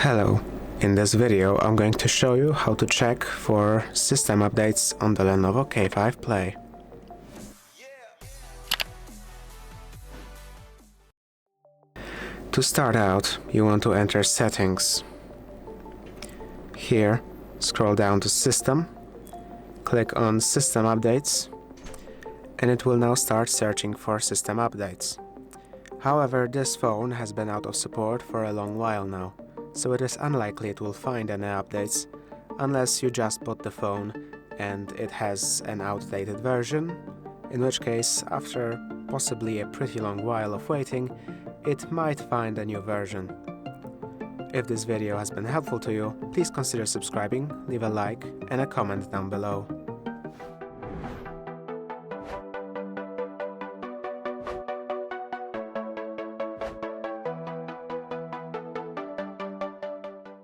Hello, in this video I'm going to show you how to check for system updates on the LENOVO K5 Play. To start out, you want to enter Settings. Here, scroll down to System, click on System Updates, and it will now start searching for system updates. However, this phone has been out of support for a long while now, so it is unlikely it will find any updates unless you just bought the phone and it has an outdated version, in which case, after possibly a pretty long while of waiting, it might find a new version. If this video has been helpful to you, please consider subscribing, leave a like and a comment down below.